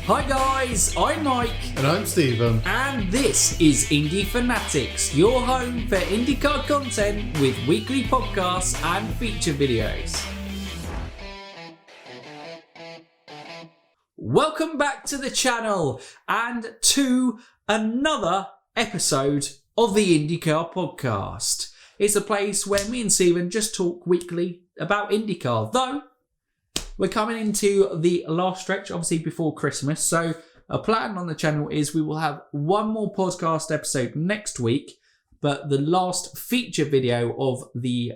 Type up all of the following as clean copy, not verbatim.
Hi guys, I'm Mike. And I'm Stephen. And this is Indy Fanatics, your home for IndyCar content with weekly podcasts and feature videos. Welcome back to the channel and to another episode of the IndyCar Podcast. It's a place where me and Stephen just talk weekly about IndyCar, though we're coming into the last stretch, obviously before Christmas. So a plan on the channel is we will have one more podcast episode next week, but the last feature video of the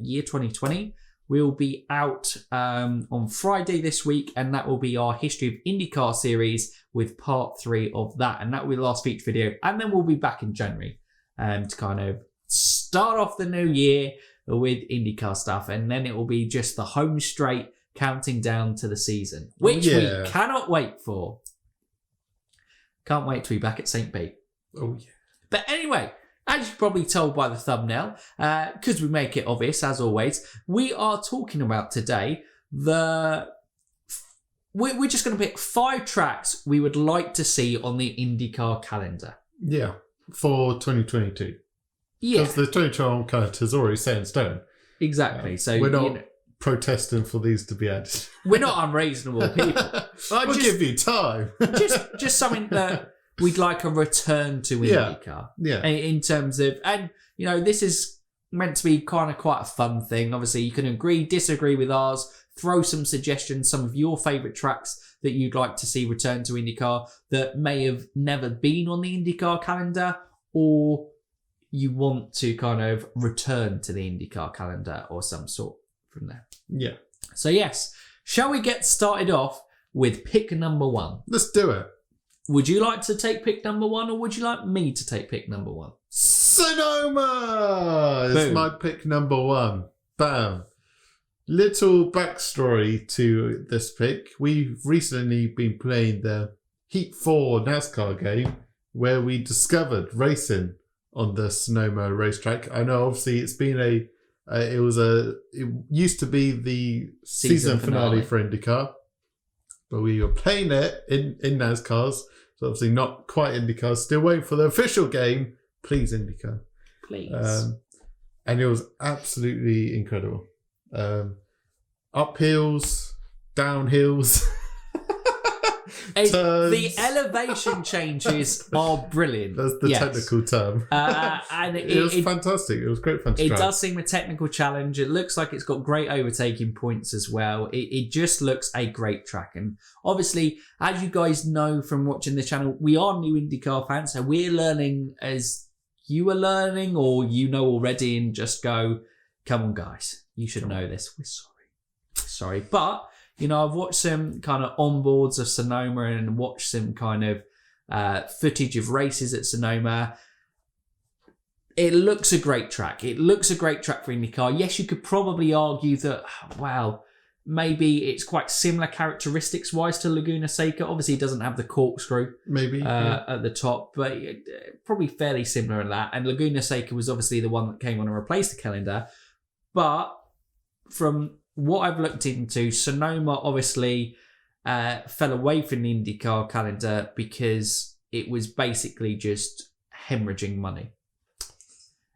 year 2020 will be out on Friday this week, and that will be our History of IndyCar series with part 3 of that, and that will be the last feature video, and then we'll be back in January to kind of start off the new year with IndyCar stuff, and then it will be just the home straight counting down to the season, which we cannot wait for. Can't wait to be back at St. Pete. Oh, yeah. But anyway, as you've probably told by the thumbnail, because we make it obvious, as always, we are talking about today we're just going to pick 5 tracks we would like to see on the IndyCar calendar. Yeah, for 2022. Yeah. Because the 2021 calendar is already set in stone. Exactly. So we're not protesting for these to be added. We're not unreasonable people. We'll give you time. just something that we'd like a return to IndyCar. Yeah. In terms of, and you know, this is meant to be kind of quite a fun thing. Obviously, you can agree, disagree with ours, throw some suggestions, some of your favourite tracks that you'd like to see return to IndyCar that may have never been on the IndyCar calendar, or you want to kind of return to the IndyCar calendar or some sort from there. Yeah. So yes, shall we get started off with pick number 1? Let's do it. Would you like to take pick number 1, or would you like me to take pick number 1? Sonoma is Boom. my pick number 1. Bam. Little backstory to this pick. We've recently been playing the Heat 4 NASCAR game where we discovered racing on the Sonoma racetrack. I know obviously it's been it used to be the season finale for IndyCar, but we were playing it in NASCARs, so obviously not quite IndyCar. Still waiting for the official game. Please, IndyCar. Please. And it was absolutely incredible. Uphills, downhills. The elevation changes are brilliant. That's the technical term. And it was fantastic. It was great fun to try. It does seem a technical challenge. It looks like it's got great overtaking points as well. It just looks a great track. And obviously, as you guys know from watching the channel, we are new IndyCar fans, so we're learning as you are learning, or you know already, and just go, come on guys, you should know this. We're sorry. But you know, I've watched some kind of onboards of Sonoma and watched some kind of footage of races at Sonoma. It looks a great track. It looks a great track for IndyCar. Yes, you could probably argue that, well, maybe it's quite similar characteristics-wise to Laguna Seca. Obviously, it doesn't have the corkscrew at the top, but probably fairly similar in that. And Laguna Seca was obviously the one that came on and replaced the calendar. But from what I've looked into, Sonoma obviously fell away from the IndyCar calendar because it was basically just hemorrhaging money.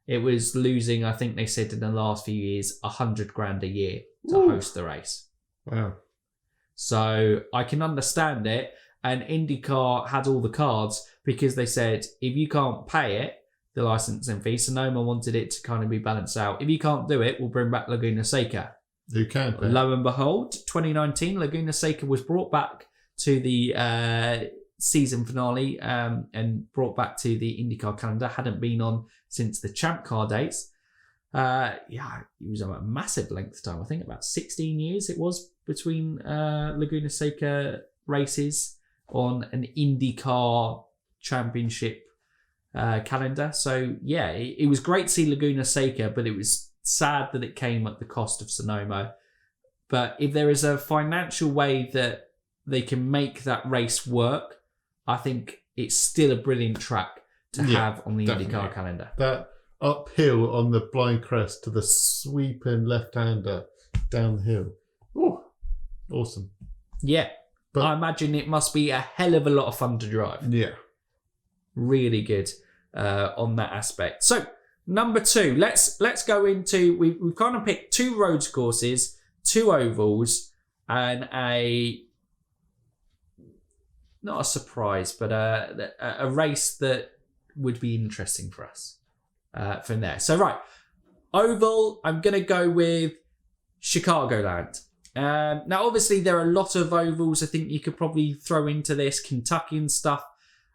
It was losing, I think they said in the last few years, $100,000 a year to host the race. Wow. So I can understand it. And IndyCar had all the cards because they said, if you can't pay it, the licensing fee, Sonoma wanted it to kind of be balanced out. If you can't do it, we'll bring back Laguna Seca. You can. Lo and behold, 2019, Laguna Seca was brought back to the season finale and brought back to the IndyCar calendar. Hadn't been on since the Champ Car days. It was a massive length of time. I think about 16 years it was between Laguna Seca races on an IndyCar championship calendar. So yeah, it was great to see Laguna Seca, but it was sad that it came at the cost of Sonoma. But if there is a financial way that they can make that race work, I think it's still a brilliant track to have on the IndyCar calendar. That uphill on the blind crest to the sweeping left-hander down the hill. Oh, awesome. Yeah. But I imagine it must be a hell of a lot of fun to drive. yeah. Really good on that aspect. So number 2, let's go into. We've kind of picked 2 road courses, 2 ovals, and not a surprise, but a race that would be interesting for us from there. So right, oval. I'm gonna go with Chicagoland. Now, obviously, there are a lot of ovals. I think you could probably throw into this Kentucky and stuff.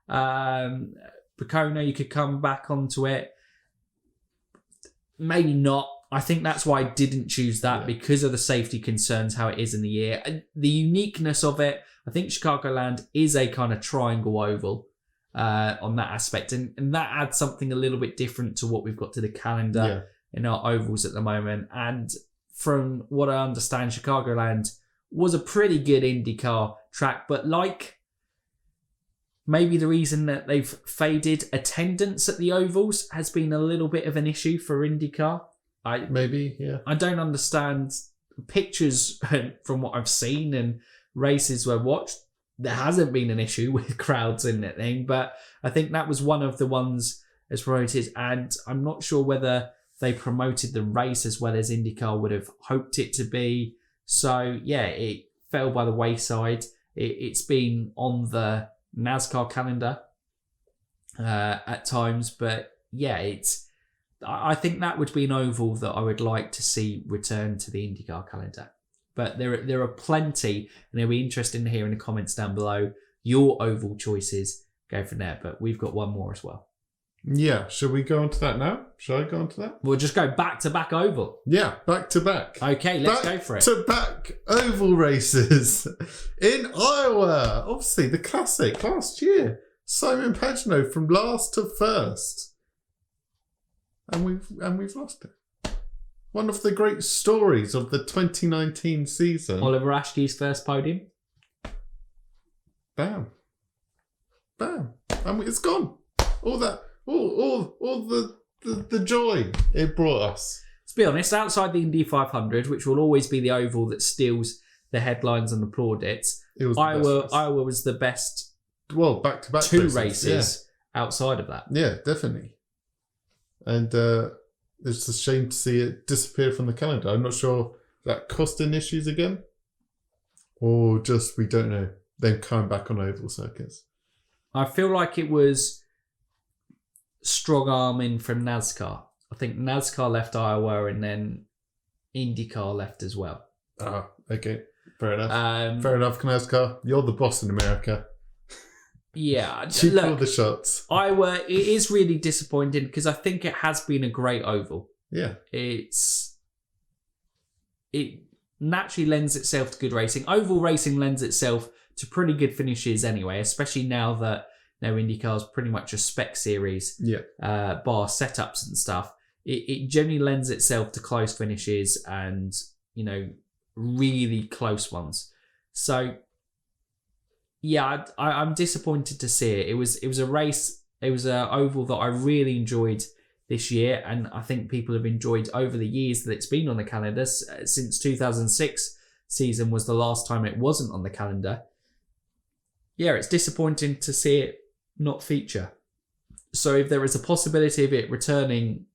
Pocono, you could come back onto it. Maybe not. I think that's why I didn't choose that, because of the safety concerns, how it is in the year. And the uniqueness of it, I think Chicagoland is a kind of triangle oval on that aspect. And that adds something a little bit different to what we've got to the calendar in our ovals at the moment. And from what I understand, Chicagoland was a pretty good IndyCar track, but like maybe the reason that they've faded attendance at the ovals has been a little bit of an issue for IndyCar. I don't understand pictures from what I've seen and races where I've watched. There hasn't been an issue with crowds in that thing, but I think that was one of the ones as promoted, and I'm not sure whether they promoted the race as well as IndyCar would have hoped it to be. So yeah, it fell by the wayside. It's been on the NASCAR calendar at times, but yeah, I think that would be an oval that I would like to see return to the IndyCar calendar. But there are plenty, and it'll be interesting to hear in the comments down below your oval choices. Go from there, but we've got one more as well. Yeah, shall we go on to that now? Shall I go on to that? We'll just go back to back oval. Yeah, back to back. Okay, let's go for it. Back to back oval races in Iowa. Obviously, the classic last year. Simon Pagenaud from last to first, and we've lost it. One of the great stories of the 2019 season. Oliver Askey's first podium. Bam, bam, and it's gone. All that. All the joy it brought us. To be honest, outside the Indy 500, which will always be the oval that steals the headlines and the plaudits, Iowa was the best. Well, back to back 2 races outside of that. Yeah, definitely. And it's a shame to see it disappear from the calendar. I'm not sure if that costing issues again, or just we don't know. Then coming back on oval circuits. I feel like it was strong arming from NASCAR. I think NASCAR left Iowa and then IndyCar left as well. Ah, okay. Fair enough. Fair enough, NASCAR. You're the boss in America. Yeah. You call the shots. Iowa, it is really disappointing because I think it has been a great oval. Yeah. It naturally lends itself to good racing. Oval racing lends itself to pretty good finishes anyway, especially now that IndyCar is pretty much a spec series, bar setups and stuff. It generally lends itself to close finishes and, really close ones. So, yeah, I'm disappointed to see it. It was a race, it was an oval that I really enjoyed this year, and I think people have enjoyed over the years that it's been on the calendar. Since 2006 season was the last time it wasn't on the calendar. Yeah, it's disappointing to see it not feature. So if there is a possibility of it returning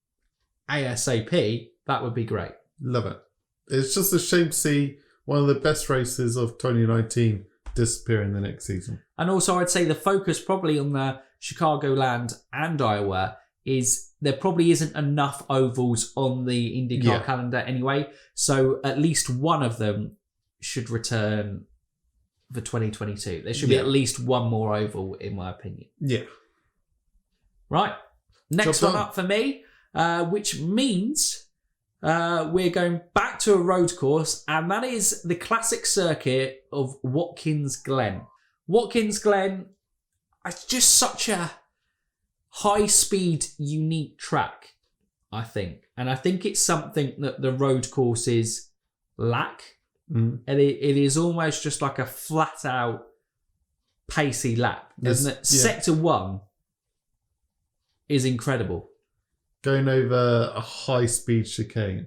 ASAP, that would be great. Love it. It's just a shame to see one of the best races of 2019 disappear in the next season. And also I'd say the focus probably on the Chicagoland and Iowa is there probably isn't enough ovals on the IndyCar calendar anyway. So at least one of them should return for 2022. There should be at least one more oval, in my opinion. Yeah. Right. Next one up for me, which means we're going back to a road course, and that is the classic circuit of Watkins Glen. Watkins Glen, it's just such a high-speed, unique track, I think. And I think it's something that the road courses lack. And it is almost just like a flat out pacey lap, isn't it? Yeah. Sector 1 is incredible. Going over a high speed chicane.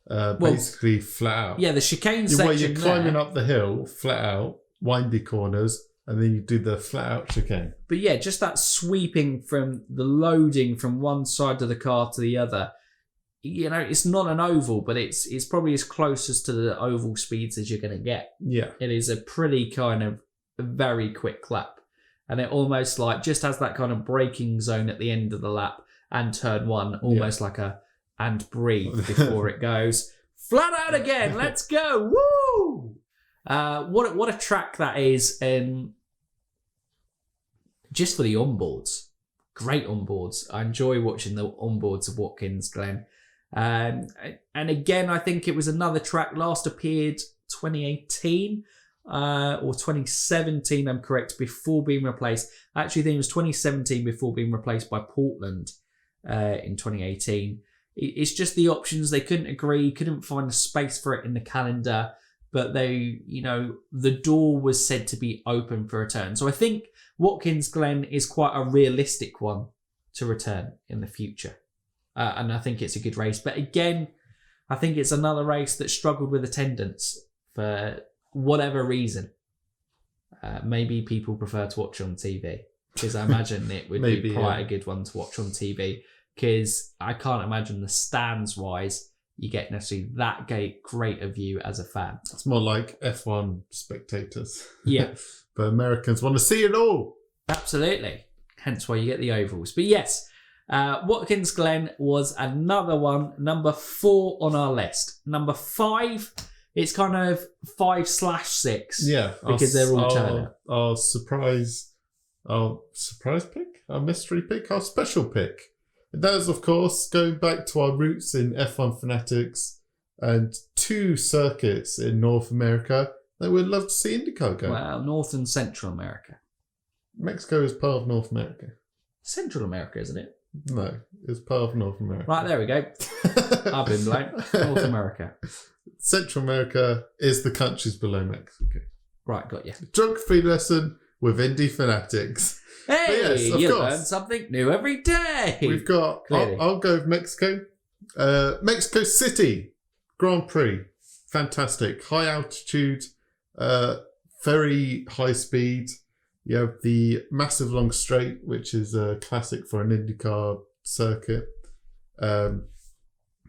Basically flat out. Yeah, the chicane section. Where you're climbing up the hill flat out. windy corners, and then you do the flat out chicane. But yeah, just that sweeping from the loading from one side of the car to the other. You know, it's not an oval, but it's probably as close as to the oval speeds as you're going to get. Yeah. It is a pretty kind of very quick lap. And it almost like just has that kind of braking zone at the end of the lap and turn one, almost like a and breathe before it goes flat out again. Let's go. Woo! What a track that is. And just for the onboards. Great onboards. I enjoy watching the onboards of Watkins Glen. And again, I think it was another track last appeared 2018 or 2017, I'm correct, before being replaced. I actually think it was 2017 before being replaced by Portland in 2018. It's just the options. They couldn't agree, couldn't find a space for it in the calendar, but the door was said to be open for return. So I think Watkins Glen is quite a realistic one to return in the future. And I think it's a good race. But again, I think it's another race that struggled with attendance for whatever reason. Maybe people prefer to watch on TV, because I imagine it would be quite a good one to watch on TV, because I can't imagine the stands-wise you get necessarily that great a view as a fan. It's more like F1 spectators. Yeah. But Americans want to see it all. Absolutely. Hence why you get the ovals. But yes, Watkins Glen was another one, number 4 on our list. Number 5, it's kind of 5/6. Yeah, because they're all Turner. Our surprise pick, our mystery pick, our special pick. And that is, of course, going back to our roots in F1 fanatics and 2 circuits in North America that we'd love to see IndyCar go. Well, North and Central America. Mexico is part of North America. Central America, isn't it? No, it's part of North America. Right, there we go. I've been blown. North America. Central America is the countries below Mexico. Right, got you. Geography lesson with Indy fanatics. Hey, yes, you learn something new every day. We've got, I'll go with Mexico. Mexico City Grand Prix. Fantastic. High altitude, very high speed. You have the massive long straight, which is a classic for an IndyCar circuit. Then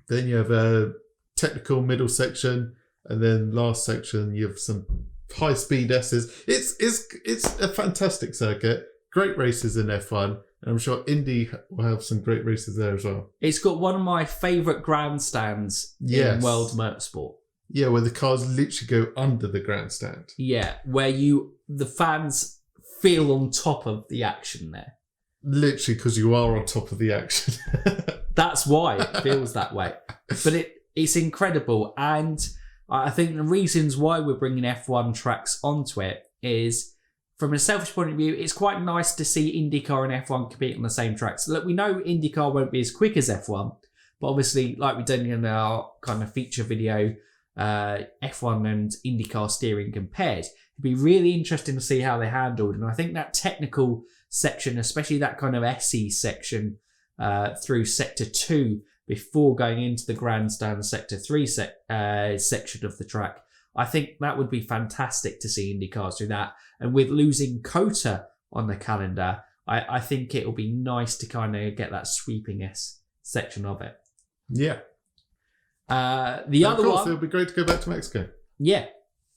you have a technical middle section, and then last section you have some high speed S's. It's a fantastic circuit. Great races in F1, and I'm sure Indy will have some great races there as well. It's got one of my favourite grandstands in world motorsport. Yeah, where the cars literally go under the grandstand. Yeah, where the fans feel on top of the action there. Literally, because you are on top of the action. That's why it feels that way. But it's incredible. And I think the reasons why we're bringing F1 tracks onto it is, from a selfish point of view, it's quite nice to see IndyCar and F1 compete on the same tracks. Look, we know IndyCar won't be as quick as F1, but obviously, like we've done in our kind of feature video, F1 and IndyCar steering compared. It'd be really interesting to see how they handled. And I think that technical section, especially that kind of SE section through Sector 2 before going into the grandstand Sector 3 section of the track, I think that would be fantastic to see IndyCars do that. And with losing COTA on the calendar, I think it'll be nice to kind of get that sweeping S section of it. Yeah. The other one, it would be great to go back to Mexico. Yeah.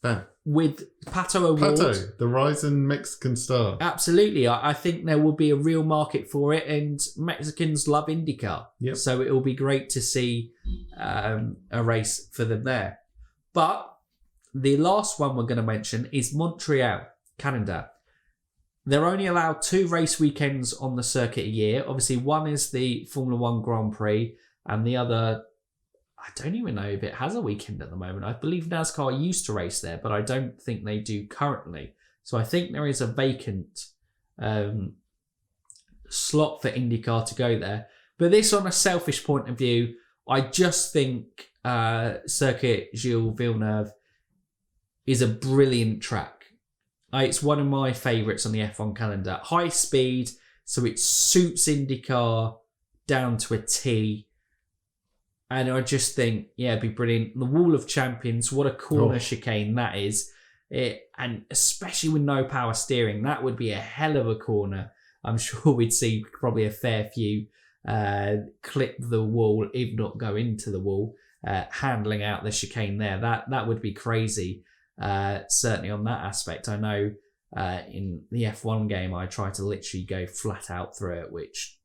Bam. With Pato Award. Pato, the rising Mexican star. Absolutely. I think there will be a real market for it, and Mexicans love IndyCar. Yep. So it will be great to see a race for them there. But the last one we're going to mention is Montreal, Canada. They're only allowed 2 race weekends on the circuit a year. Obviously, one is the Formula One Grand Prix, and the other, I don't even know if it has a weekend at the moment. I believe NASCAR used to race there, but I don't think they do currently. So I think there is a vacant slot for IndyCar to go there. But this, on a selfish point of view, I just think Circuit Gilles Villeneuve is a brilliant track. It's one of my favourites on the F1 calendar. High speed, so it suits IndyCar down to a T. And I just think, yeah, it'd be brilliant. The Wall of Champions, what a corner chicane that is. And especially with no power steering, that would be a hell of a corner. I'm sure we'd see probably a fair few clip the wall, if not go into the wall, handling out the chicane there. That would be crazy, certainly on that aspect. I know in the F1 game, I try to literally go flat out through it, which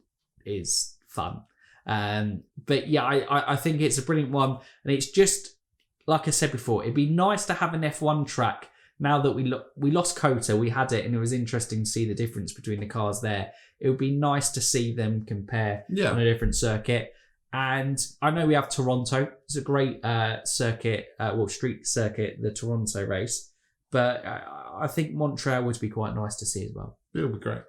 is fun. But yeah, I think it's a brilliant one. And it's just, like I said before, it'd be nice to have an F1 track. Now that we lost COTA, we had it, and it was interesting to see the difference between the cars there. It would be nice to see them compare on a different circuit. And I know we have Toronto. It's a great circuit, street circuit, the Toronto race. But I think Montreal would be quite nice to see as well. It'll be great.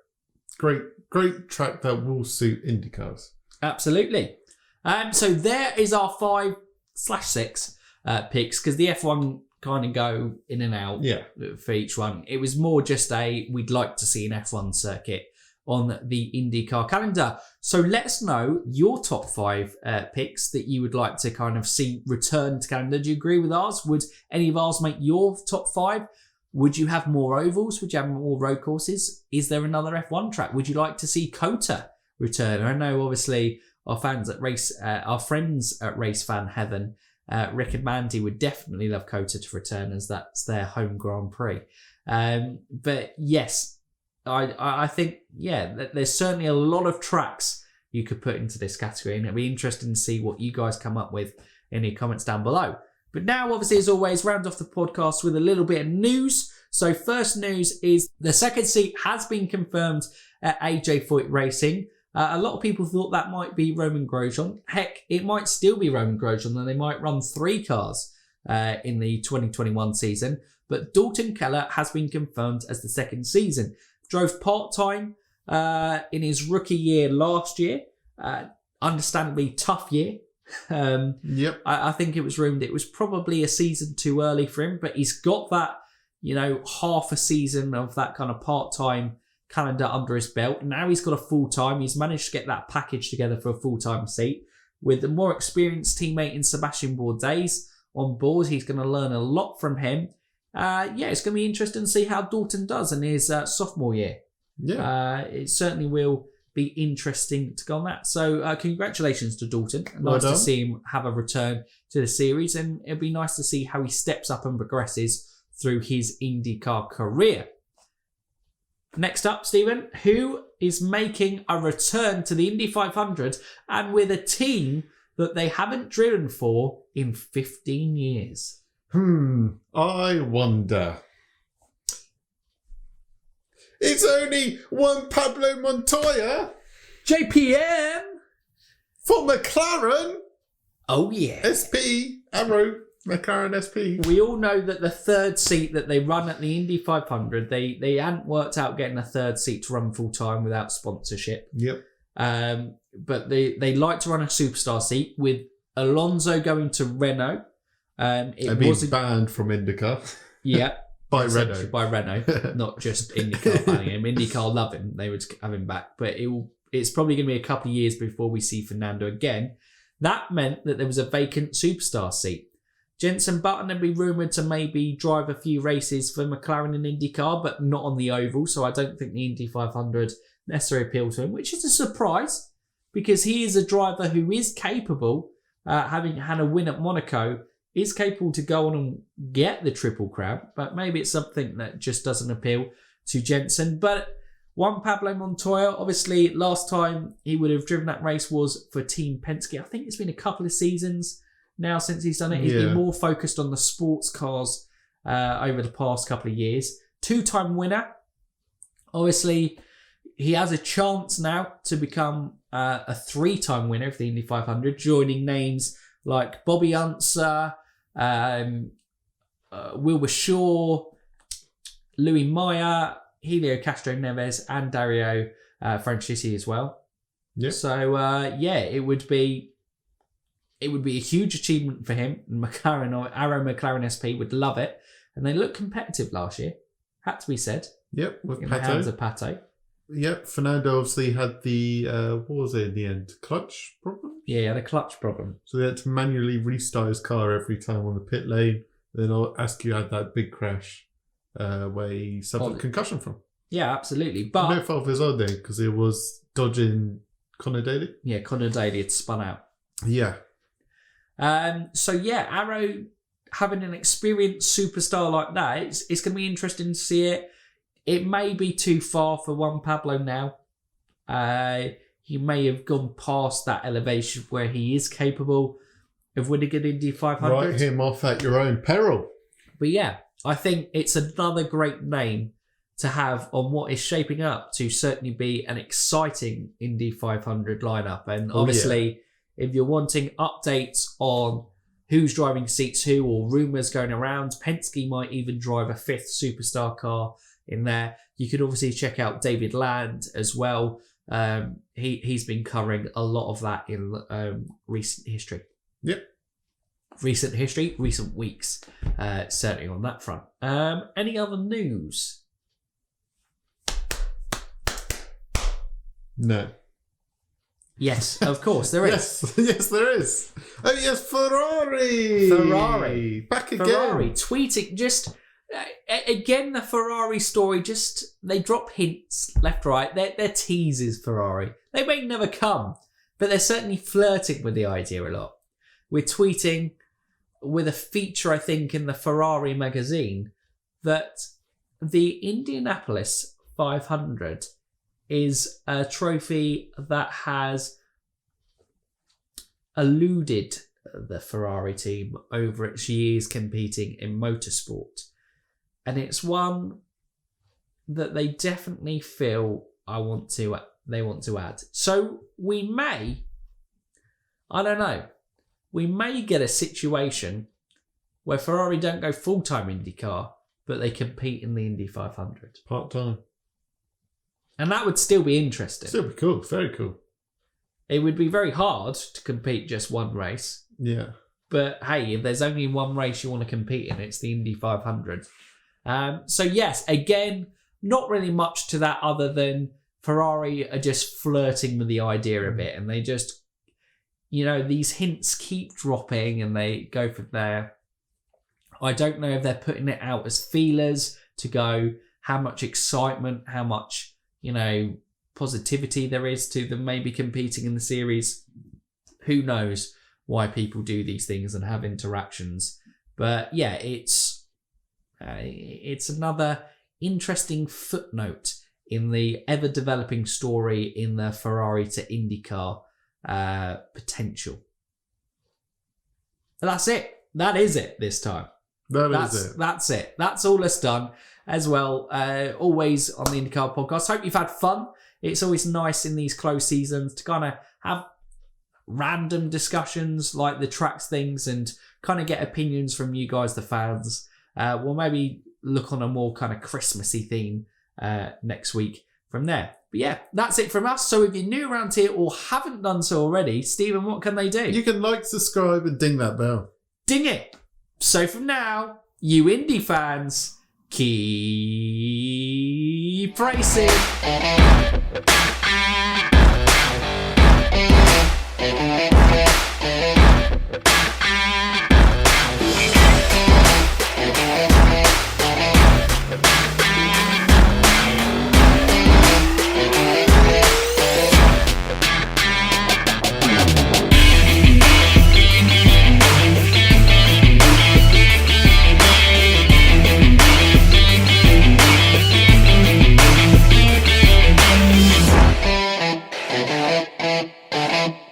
Great track that will suit Indy cars. Absolutely. So there is our 5/6 picks, because the F1 kind of go in and out for each one. It was more just we'd like to see an F1 circuit on the IndyCar calendar. So let us know your top 5 picks that you would like to kind of see return to calendar. Do you agree with ours? Would any of ours make your top 5? Would you have more ovals? Would you have more road courses? Is there another F1 track? Would you like to see COTA return? I know obviously our friends at Race Fan Heaven, Rick and Mandy, would definitely love COTA to return, as that's their home Grand Prix. But yes, I think, there's certainly a lot of tracks you could put into this category, and it'll be interesting to see what you guys come up with in the comments down below. But now, obviously, as always, round off the podcast with a little bit of news. So first news is the second seat has been confirmed at AJ Foyt Racing. A lot of people thought that might be Roman Grosjean. Heck, it might still be Roman Grosjean, and they might run 3 cars in the 2021 season. But Dalton Kellet has been confirmed as the second season. Drove part-time in his rookie year last year. Understandably tough year. I think it was rumored it was probably a season too early for him, but he's got that, half a season of that kind of part-time calendar under his belt. Now he's got a full-time. He's managed to get that package together for a full-time seat. With a more experienced teammate in Sebastian Bourdais on board, he's going to learn a lot from him. It's going to be interesting to see how Dalton does in his sophomore year. It certainly will be interesting to go on that. So congratulations to Dalton. Nice to see him have a return to the series, and it'll be nice to see how he steps up and progresses through his IndyCar career. Next up, Stephen, who is making a return to the Indy 500 and with a team that they haven't driven for in 15 years? I wonder. It's only one Pablo Montoya. JPM! For McLaren. Oh, yeah. SP, Arrow, McLaren SP. We all know that the third seat that they run at the Indy 500, they hadn't worked out getting a third seat to run full time without sponsorship. Yep. But they like to run a superstar seat, with Alonso going to Renault. It was banned from IndyCar. Yeah. By Renault. By Renault, not just IndyCar banning him. IndyCar love him. They would have him back. But it's probably going to be a couple of years before we see Fernando again. That meant that there was a vacant superstar seat. Jenson Button had been rumoured to maybe drive a few races for McLaren and IndyCar, but not on the oval. So I don't think the Indy 500 necessarily appealed to him, which is a surprise, because he is a driver who is capable, having had a win at Monaco, is capable to go on and get the Triple Crown, but maybe it's something that just doesn't appeal to Jenson. But one Pablo Montoya, obviously last time he would have driven that race was for Team Penske. I think it's been a couple of seasons now since he's done it. He's been more focused on the sports cars over the past couple of years. 2-time winner. Obviously, he has a chance now to become a 3-time winner of the Indy 500, joining names like Bobby Unser, Wilbur Shaw, Louis Meyer, Helio Castro-Neves, and Dario Franchitti as well. Yep. So it would be a huge achievement for him. McLaren, or Arrow McLaren SP, would love it, and they looked competitive last year. Had to be said. Yep, with in the hands of Pato. Yep, Fernando obviously had the what was it in the end? Clutch problem. Yeah, he had a clutch problem. So they had to manually restart his car every time on the pit lane. Then Askew had that big crash. where he suffered a concussion from. Yeah, absolutely. But no fault of his own there, because he was dodging Connor Daly. Yeah, Connor Daly had spun out. Yeah. So yeah, Arrow having an experienced superstar like that, it's going to be interesting to see it. It may be too far for Juan Pablo now. He may have gone past that elevation where he is capable of winning an Indy 500. Write him off at your own peril. But yeah, I think it's another great name to have on what is shaping up to certainly be an exciting Indy 500 lineup. And obviously, if you're wanting updates on who's driving seats who or rumours going around, Penske might even drive a fifth superstar car in there. You could obviously check out David Land as well. He's been covering a lot of that in recent history. Yep. Recent weeks, certainly on that front. Any other news? No. Yes, of course there is. Yes, there is. Oh yes, Ferrari. Back again. Ferrari tweeting just again the Ferrari story. Just they drop hints left, right. They're teasers. Ferrari. They may never come, but they're certainly flirting with the idea a lot. We're tweeting with a feature, I think, in the Ferrari magazine that the Indianapolis 500 is a trophy that has eluded the Ferrari team over its years competing in motorsport. And it's one that they definitely feel they want to add. So we may get a situation where Ferrari don't go full-time IndyCar, but they compete in the Indy 500. Part-time. And that would still be interesting. Still be cool. Very cool. It would be very hard to compete just one race. Yeah. But hey, if there's only one race you want to compete in, it's the Indy 500. So yes, again, not really much to that other than Ferrari are just flirting with the idea a bit. And they just, these hints keep dropping and they go from there. I don't know if they're putting it out as feelers to go how much excitement, how much positivity there is to them maybe competing in the series. Who knows why people do these things and have interactions. But yeah, it's another interesting footnote in the ever-developing story in the Ferrari to IndyCar potential. And that's it. That is it this time. That's it. That's all it's done. As well, always on the IndyCar podcast. Hope you've had fun. It's always nice in these close seasons to kind of have random discussions like the tracks things and kind of get opinions from you guys, the fans. We'll maybe look on a more kind of Christmassy theme next week from there. But yeah, that's it from us. So if you're new around here or haven't done so already, Stephen, what can they do? You can like, subscribe, and ding that bell. Ding it! So from now, you Indy fans, keep racing.